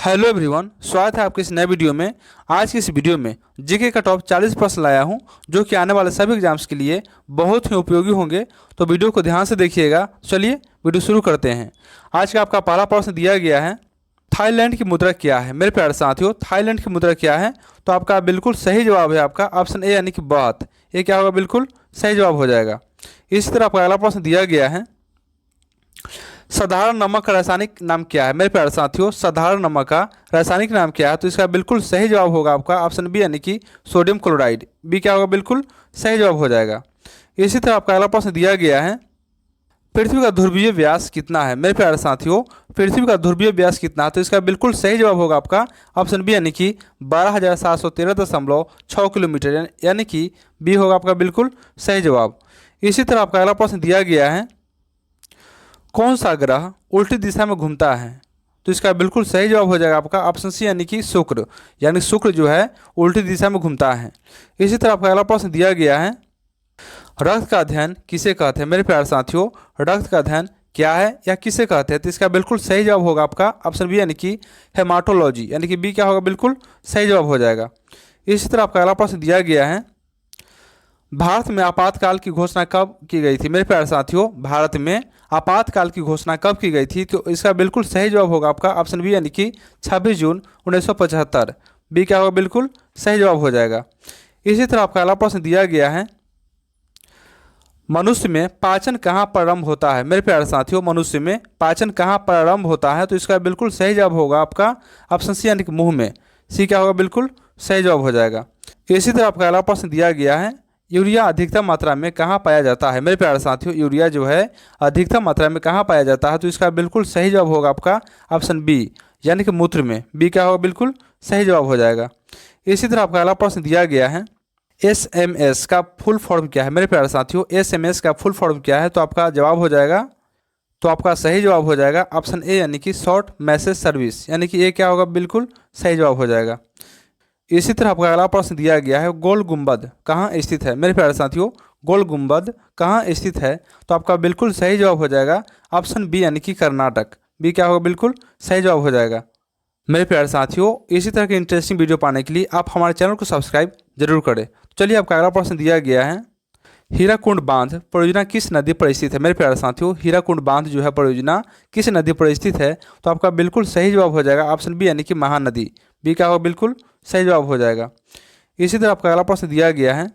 Hello everyone, स्वागत है आपके इस नए वीडियो में। आज की इस वीडियो में जीके का टॉप 40 प्रश्न लाया हूं जो कि आने वाले सभी एग्जाम्स के लिए बहुत ही उपयोगी होंगे। तो वीडियो को ध्यान से देखिएगा। चलिए वीडियो शुरू करते हैं। आज का आपका पहला प्रश्न दिया गया है, थाईलैंड की मुद्रा क्या है। मेरे प्यारे साथियों, थाईलैंड की मुद्रा क्या है? तो आपका बिल्कुल सही जवाब है आपका ऑप्शन ए यानी कि बात। ये क्या होगा? बिल्कुल सही जवाब हो जाएगा। इसी तरह आपका अगला प्रश्न दिया गया है, साधारण नमक का रासायनिक नाम क्या है। मेरे प्यारे साथियों, साधारण नमक का रासायनिक नाम क्या है? तो इसका बिल्कुल सही जवाब होगा आपका ऑप्शन बी यानी कि सोडियम क्लोराइड। बी क्या होगा? बिल्कुल सही जवाब हो जाएगा। इसी तरह आपका अगला प्रश्न दिया गया है, पृथ्वी का ध्रुवीय व्यास कितना है। मेरे प्यारे साथियों, पृथ्वी का ध्रुवीय व्यास कितना है? तो इसका बिल्कुल सही जवाब होगा आपका ऑप्शन बी यानी कि 12,713.6 किलोमीटर, यानी कि बी होगा आपका बिल्कुल सही जवाब। इसी तरह आपका अगला प्रश्न दिया गया है, कौन सा ग्रह उल्टी दिशा में घूमता है? तो इसका बिल्कुल सही जवाब हो जाएगा आपका ऑप्शन सी यानी कि शुक्र, यानी शुक्र जो है उल्टी दिशा में घूमता है। इसी तरह आपका अगला प्रश्न दिया गया है, रक्त का अध्ययन किसे कहते हैं। मेरे प्यारे साथियों, रक्त का अध्ययन क्या है या किसे कहते हैं? तो इसका बिल्कुल सही जवाब होगा आपका ऑप्शन बी यानी कि हेमाटोलॉजी, यानी कि बी क्या होगा? बिल्कुल सही जवाब हो जाएगा। इसी तरह आपका अगला प्रश्न दिया गया है, भारत में आपातकाल की घोषणा कब की गई थी। मेरे प्यारे साथियों, भारत में आपातकाल की घोषणा कब की गई थी? तो इसका बिल्कुल सही जवाब होगा आपका ऑप्शन बी यानी कि 26 जून 1975। बी क्या होगा? बिल्कुल सही जवाब हो जाएगा। इसी तरह आपका अगला प्रश्न दिया गया है, मनुष्य में पाचन कहाँ प्रारंभ होता है। मेरे प्यारे साथियों, मनुष्य में पाचन कहाँ प्रारंभ होता है? तो इसका बिल्कुल सही जवाब होगा आपका ऑप्शन सी यानी कि मुंह में। सी क्या होगा? बिल्कुल सही जवाब हो जाएगा। इसी तरह आपका अगला प्रश्न दिया गया है, यूरिया अधिकतम मात्रा में कहाँ पाया जाता है। मेरे प्यारे साथियों, यूरिया जो है अधिकतम मात्रा में कहाँ पाया जाता है? तो इसका बिल्कुल सही जवाब होगा आपका ऑप्शन बी यानी कि मूत्र में। बी क्या होगा? बिल्कुल सही जवाब हो जाएगा। इसी तरह आपका अगला प्रश्न दिया गया है, SMS का फुल फॉर्म क्या है। मेरे प्यारे साथियों, SMS का फुल फॉर्म क्या है? तो आपका जवाब हो जाएगा, तो आपका सही जवाब हो जाएगा ऑप्शन ए यानी कि शॉर्ट मैसेज सर्विस, यानी कि ये क्या होगा? बिल्कुल सही जवाब हो जाएगा। इसी तरह आपका अगला प्रश्न दिया गया है, गोल गुंबद कहाँ स्थित है। मेरे प्यारे साथियों, गोल गुंबद कहाँ स्थित है? तो आपका बिल्कुल सही जवाब हो जाएगा ऑप्शन बी यानी कि कर्नाटक। बी क्या होगा? बिल्कुल सही जवाब हो जाएगा। मेरे प्यारे साथियों, इसी तरह के इंटरेस्टिंग वीडियो पाने के लिए आप हमारे चैनल को सब्सक्राइब जरूर करें। तो चलिए आपका अगला प्रश्न दिया गया है, हीराकुंड बांध परियोजना किस नदी पर स्थित है। मेरे प्यारे साथियों, हीराकुंड बांध जो है परियोजना किस नदी पर स्थित है? तो आपका बिल्कुल सही जवाब हो जाएगा ऑप्शन बी यानी कि महानदी। बी क्या होगा? बिल्कुल सही जवाब हो जाएगा। इसी तरह आपका अगला प्रश्न दिया गया है,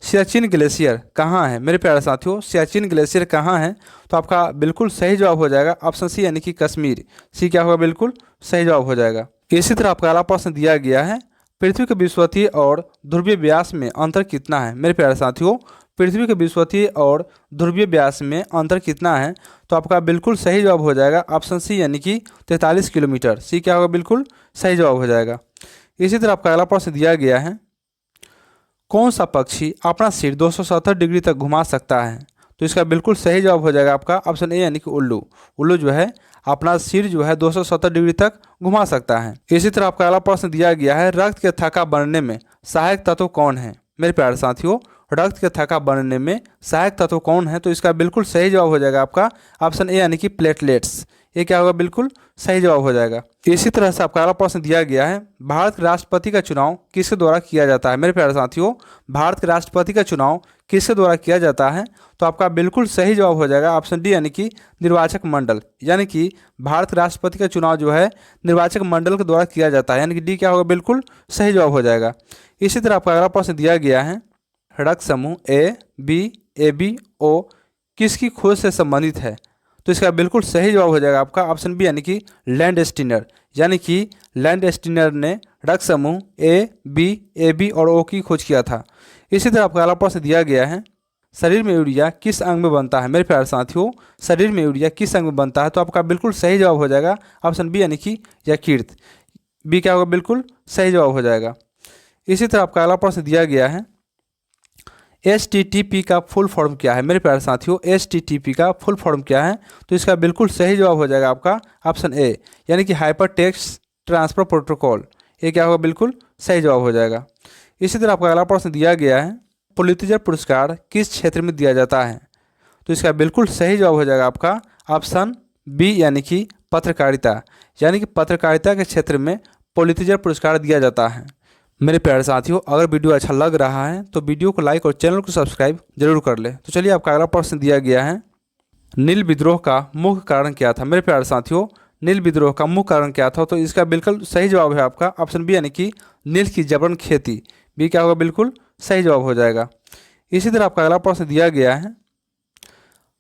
सियाचिन ग्लेशियर कहाँ है। मेरे प्यारे साथियों, सियाचिन ग्लेशियर कहाँ है? तो आपका बिल्कुल सही जवाब हो जाएगा ऑप्शन सी यानी कि कश्मीर। सी क्या होगा? बिल्कुल सही जवाब हो जाएगा। इसी तरह आपका अगला प्रश्न दिया गया है, पृथ्वी के विषुवतीय और ध्रुवीय व्यास में अंतर कितना है। मेरे प्यारे साथियों, पृथ्वी के विषुवतीय और ध्रुवीय व्यास में अंतर कितना है? तो आपका बिल्कुल सही जवाब हो जाएगा ऑप्शन सी यानी कि 43 किलोमीटर। सी क्या होगा? बिल्कुल सही जवाब हो जाएगा। इसी तरह आपका अगला प्रश्न दिया गया है, कौन सा पक्षी अपना सिर 270 डिग्री तक घुमा सकता है? तो इसका बिल्कुल सही जवाब हो जाएगा आपका ऑप्शन ए यानी कि उल्लू। उल्लू जो है अपना सिर जो है 270 डिग्री तक घुमा सकता है। इसी तरह आपका अगला प्रश्न दिया गया है, रक्त के थक्का बनने में सहायक तत्व कौन है। मेरे प्यारे साथियों, रक्त के थक्का बनने में सहायक तत्व कौन है? तो इसका बिल्कुल सही जवाब हो जाएगा आपका ऑप्शन ए यानी कि प्लेटलेट्स। ये क्या होगा? बिल्कुल सही जवाब हो जाएगा। इसी तरह से आपका अगला प्रश्न दिया गया है, भारत के राष्ट्रपति का चुनाव किसके द्वारा किया जाता है। मेरे प्यारे साथियों, भारत के राष्ट्रपति का चुनाव किसके द्वारा किया जाता है? तो आपका बिल्कुल सही जवाब हो जाएगा ऑप्शन डी यानी कि निर्वाचक मंडल, यानी कि भारत के राष्ट्रपति का चुनाव जो है निर्वाचक मंडल के द्वारा किया जाता है, यानी कि डी क्या होगा? बिल्कुल सही जवाब हो जाएगा। इसी तरह आपका अगला प्रश्न दिया गया है, रक्त समूह ABO किसकी खोज से संबंधित है? तो इसका बिल्कुल सही जवाब हो जाएगा आपका ऑप्शन बी यानी कि लैंडस्टीनर, यानी कि लैंडस्टीनर ने रक्त समूह AB और O की खोज किया था। इसी तरह आपका अगला प्रश्न दिया गया है, शरीर में यूरिया किस अंग में बनता है। मेरे प्यारे साथियों, शरीर में यूरिया किस अंग में बनता है? तो आपका बिल्कुल सही जवाब हो जाएगा ऑप्शन बी यानी कि यकृत। बी क्या होगा? बिल्कुल सही जवाब हो जाएगा। इसी तरह आपका अगला प्रश्न दिया गया है, HTTP का फुल फॉर्म क्या है। मेरे प्यारे साथियों, HTTP का फुल फॉर्म क्या है? तो इसका बिल्कुल सही जवाब हो जाएगा आपका ऑप्शन ए यानी कि हाइपर टेक्स्ट ट्रांसफर प्रोटोकॉल। ये क्या होगा? बिल्कुल सही जवाब हो जाएगा। इसी तरह आपका अगला प्रश्न दिया गया है, पुलित्जर पुरस्कार किस क्षेत्र में दिया जाता है? तो इसका बिल्कुल सही जवाब हो जाएगा आपका ऑप्शन बी यानी कि पत्रकारिता, यानी कि पत्रकारिता के क्षेत्र में पुलित्जर पुरस्कार दिया जाता है। मेरे प्यारे साथियों, अगर वीडियो अच्छा लग रहा है तो वीडियो को लाइक और चैनल को सब्सक्राइब जरूर कर ले। तो चलिए, आपका अगला प्रश्न दिया गया है, नील विद्रोह का मुख्य कारण क्या था। मेरे प्यारे साथियों, नील विद्रोह का मुख्य कारण क्या था, तो इसका बिल्कुल सही जवाब है आपका ऑप्शन बी यानी कि नील की जबरन खेती। बी क्या होगा, बिल्कुल सही जवाब हो जाएगा। इसी तरह आपका अगला प्रश्न दिया गया है,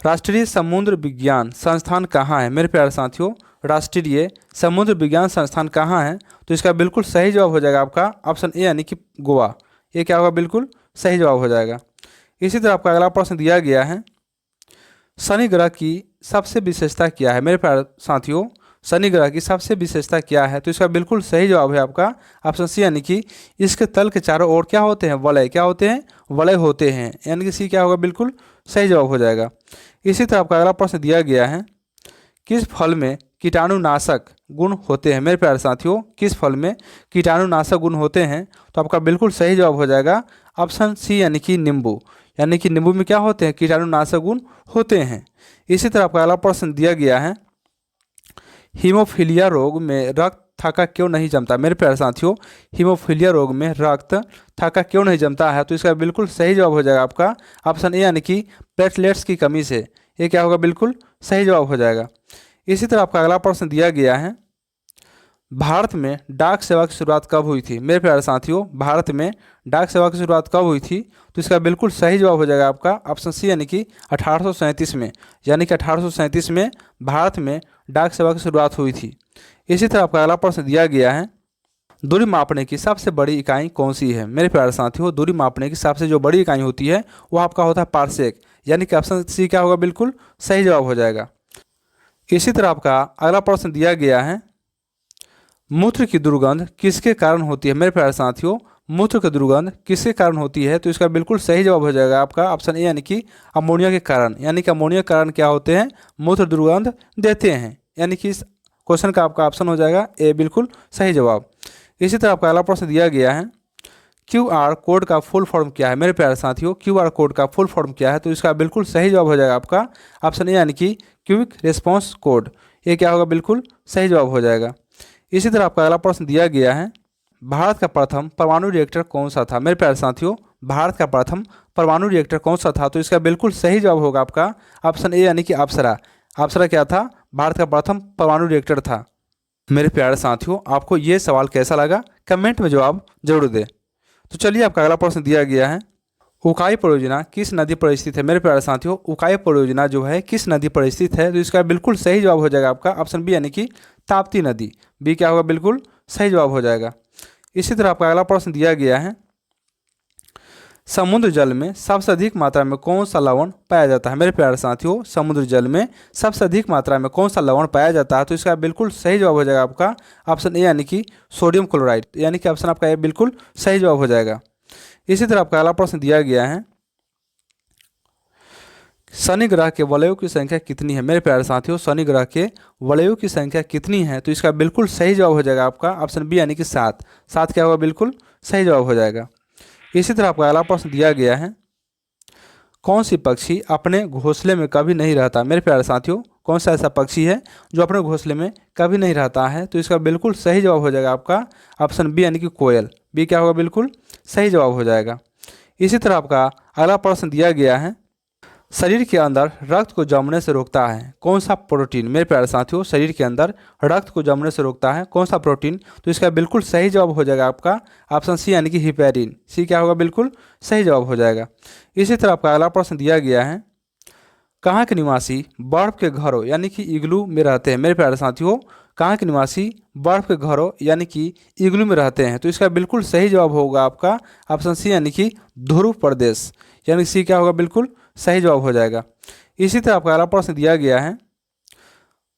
राष्ट्रीय समुद्र विज्ञान संस्थान कहाँ है। मेरे प्यारे साथियों, राष्ट्रीय समुद्र विज्ञान संस्थान कहाँ है, तो इसका बिल्कुल सही जवाब हो जाएगा आपका ऑप्शन ए यानी कि गोवा। ये क्या होगा, बिल्कुल सही जवाब हो जाएगा। इसी तरह आपका अगला प्रश्न दिया गया है, शनि ग्रह की सबसे विशेषता क्या है। मेरे प्यारे साथियों, शनि ग्रह की सबसे विशेषता क्या है, तो इसका बिल्कुल सही जवाब है आपका ऑप्शन सी यानी कि इसके तल के चारों ओर क्या होते हैं, वलय। क्या होते हैं, वलय होते हैं, यानी कि सी क्या होगा, बिल्कुल सही जवाब हो जाएगा। इसी तरह आपका अगला प्रश्न दिया गया है, किस फल में कीटाणुनाशक गुण होते हैं। मेरे प्यारे साथियों, किस फल में कीटाणुनाशक गुण होते हैं, तो आपका बिल्कुल सही जवाब हो जाएगा ऑप्शन सी यानी कि नींबू। यानी कि नींबू में क्या होते हैं, कीटाणुनाशक गुण होते हैं। इसी तरह आपका अगला प्रश्न दिया गया है, हीमोफीलिया रोग में रक्त थक्का क्यों नहीं जमता। मेरे प्यारे साथियों, हीमोफीलिया रोग में रक्त थक्का क्यों नहीं जमता है, तो इसका बिल्कुल सही जवाब हो जाएगा आपका ऑप्शन ए यानी कि प्लेटलेट्स की कमी से। ये क्या होगा, बिल्कुल सही जवाब हो जाएगा। इसी तरह आपका अगला प्रश्न दिया गया है, भारत में डाक सेवा की शुरुआत कब हुई थी। मेरे प्यारे साथियों, भारत में डाक सेवा की शुरुआत कब हुई थी, तो इसका बिल्कुल सही जवाब हो जाएगा आपका ऑप्शन सी यानी कि 1837 में। यानी कि 1837 में भारत में डाक सेवा की शुरुआत हुई थी। इसी तरह आपका अगला प्रश्न दिया गया है, दूरी मापने की सबसे बड़ी इकाई कौन सी है। मेरे प्यारे साथियों, दूरी मापने की सबसे जो बड़ी इकाई होती है वो आपका होता है पारसेक। यानी कि ऑप्शन सी क्या होगा, बिल्कुल सही जवाब हो जाएगा। इसी तरह आपका अगला प्रश्न दिया गया है, मूत्र की दुर्गंध किसके कारण होती है। मेरे प्यारे साथियों, मूत्र की दुर्गंध किसके कारण होती है, तो इसका बिल्कुल सही जवाब हो जाएगा आपका ऑप्शन ए यानी कि अमोनिया के कारण। यानी कि अमोनिया के कारण क्या होते हैं, मूत्र दुर्गंध देते हैं। यानी कि इस क्वेश्चन का आपका ऑप्शन हो जाएगा ए, बिल्कुल सही जवाब। इसी तरह आपका अगला प्रश्न दिया गया है, QR कोड का फुल फॉर्म क्या है। मेरे प्यारे साथियों, QR कोड का फुल फॉर्म क्या है, तो इसका बिल्कुल सही जवाब हो जाएगा आपका ऑप्शन ए यानी कि क्विक रिस्पॉन्स कोड। ये क्या होगा, बिल्कुल सही जवाब हो जाएगा। इसी तरह आपका अगला प्रश्न दिया गया है, भारत का प्रथम परमाणु रिएक्टर कौन सा था। मेरे प्यारे साथियों, भारत का प्रथम परमाणु रिएक्टर कौन सा था, तो इसका बिल्कुल सही जवाब होगा आपका ऑप्शन ए यानी कि अप्सरा। अप्सरा क्या था, भारत का प्रथम परमाणु रिएक्टर था। मेरे प्यारे साथियों, आपको ये सवाल कैसा लगा, कमेंट में जवाब जरूर दें। तो चलिए, आपका अगला प्रश्न दिया गया है, उकाई परियोजना किस नदी पर स्थित है। मेरे प्यारे साथियों, उकाई परियोजना जो है किस नदी पर स्थित है, तो इसका बिल्कुल सही जवाब हो जाएगा आपका ऑप्शन बी यानी कि ताप्ती नदी। बी क्या होगा, बिल्कुल सही जवाब हो जाएगा। इसी तरह आपका अगला प्रश्न दिया गया है, समुद्र जल में सबसे अधिक मात्रा में कौन सा लवण पाया जाता है। मेरे प्यारे साथियों, समुद्र जल में सबसे अधिक मात्रा में कौन सा लवण पाया जाता है, तो इसका बिल्कुल सही जवाब हो जाएगा आपका ऑप्शन ए यानी कि सोडियम क्लोराइड। यानी कि ऑप्शन आपका ए बिल्कुल सही जवाब हो जाएगा। इसी तरह आपका अगला प्रश्न दिया गया है, शनि ग्रह के वलयों की संख्या कितनी है। मेरे प्यारे साथियों, शनि ग्रह के वलयों की संख्या कितनी है, तो इसका बिल्कुल सही जवाब हो जाएगा आपका ऑप्शन बी यानी कि 7। 7 क्या होगा, बिल्कुल सही जवाब हो जाएगा। इसी तरह आपका अगला प्रश्न दिया गया है, कौन सी पक्षी अपने घोंसले में कभी नहीं रहता। मेरे प्यारे साथियों, कौन सा ऐसा पक्षी है जो अपने घोंसले में कभी नहीं रहता है, तो इसका बिल्कुल सही जवाब हो जाएगा आपका ऑप्शन बी यानी कि कोयल। बी क्या होगा, बिल्कुल सही जवाब हो जाएगा। इसी तरह आपका अगला प्रश्न दिया गया है, शरीर के अंदर रक्त को जमने से रोकता है कौन सा प्रोटीन। मेरे प्यारे साथियों, शरीर के अंदर रक्त को जमने से रोकता है कौन सा प्रोटीन, तो इसका बिल्कुल सही जवाब हो जाएगा आपका ऑप्शन सी यानी कि हिपेरिन। सी क्या होगा, बिल्कुल सही जवाब हो जाएगा। इसी तरह आपका अगला प्रश्न दिया गया है, कहाँ के निवासी बर्फ के घरों यानी कि इग्लू में रहते हैं। मेरे प्यारे साथियों, कहाँ के निवासी बर्फ के घरों यानी कि इग्लू में रहते हैं, तो इसका बिल्कुल सही जवाब होगा आपका ऑप्शन सी यानी कि ध्रुव प्रदेश। यानी सी क्या होगा, बिल्कुल सही जवाब हो जाएगा। इसी तरह आपका अगला प्रश्न दिया गया है,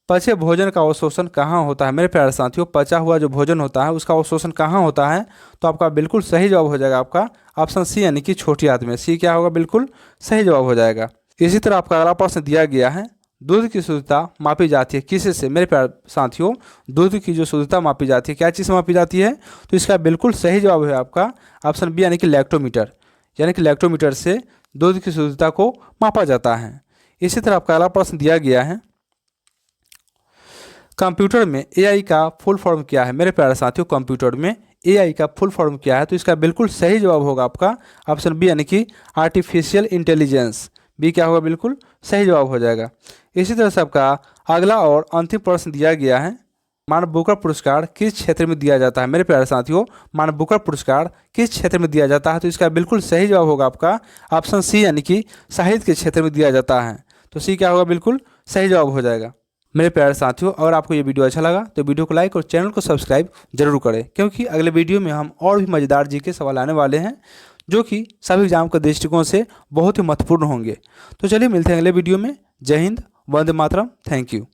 पचे भोजन का अवशोषण कहाँ होता है। मेरे प्यारे साथियों, पचा हुआ जो भोजन होता है उसका अवशोषण कहाँ होता है, तो आपका बिल्कुल सही जवाब हो जाएगा आपका ऑप्शन सी यानी कि छोटी आंत में। सी क्या होगा, बिल्कुल सही जवाब हो जाएगा। इसी तरह आपका अगला प्रश्न दिया गया है, दूध की शुद्धता मापी जाती है किस से। मेरे प्यारे साथियों, दूध की जो शुद्धता मापी जाती है क्या चीज़ से मापी जाती है, तो इसका बिल्कुल सही जवाब है आपका ऑप्शन बी यानी कि लैक्टोमीटर। यानी कि लैक्टोमीटर से दूध की शुद्धता को मापा जाता है। इसी तरह आपका अगला प्रश्न दिया गया है, कंप्यूटर में एआई का फुल फॉर्म क्या है मेरे प्यारे साथियों? कंप्यूटर में एआई का फुल फॉर्म क्या है? तो इसका बिल्कुल सही जवाब होगा आपका ऑप्शन बी, यानी कि आर्टिफिशियल इंटेलिजेंस। बी क्या होगा? बिल्कुल सही जवाब हो जाएगा। इसी तरह से आपका अगला और अंतिम प्रश्न दिया गया है, मानव बुकर पुरस्कार किस क्षेत्र में दिया जाता है मेरे प्यारे साथियों? मानव बुकर पुरस्कार किस क्षेत्र में दिया जाता है? तो इसका बिल्कुल सही जवाब होगा आपका ऑप्शन सी, यानी कि साहित्य के क्षेत्र में दिया जाता है। तो सी क्या होगा? बिल्कुल सही जवाब हो जाएगा। मेरे प्यारे साथियों, अगर आपको ये वीडियो अच्छा लगा तो वीडियो को लाइक और चैनल को सब्सक्राइब जरूर करें, क्योंकि अगले वीडियो में हम और भी मज़ेदार जी के सवाल आने वाले हैं जो कि सभी एग्जाम के दृष्टिकोण से बहुत ही महत्वपूर्ण होंगे। तो चलिए मिलते हैं अगले वीडियो में। जय हिंद, वंदे मातरम, थैंक यू।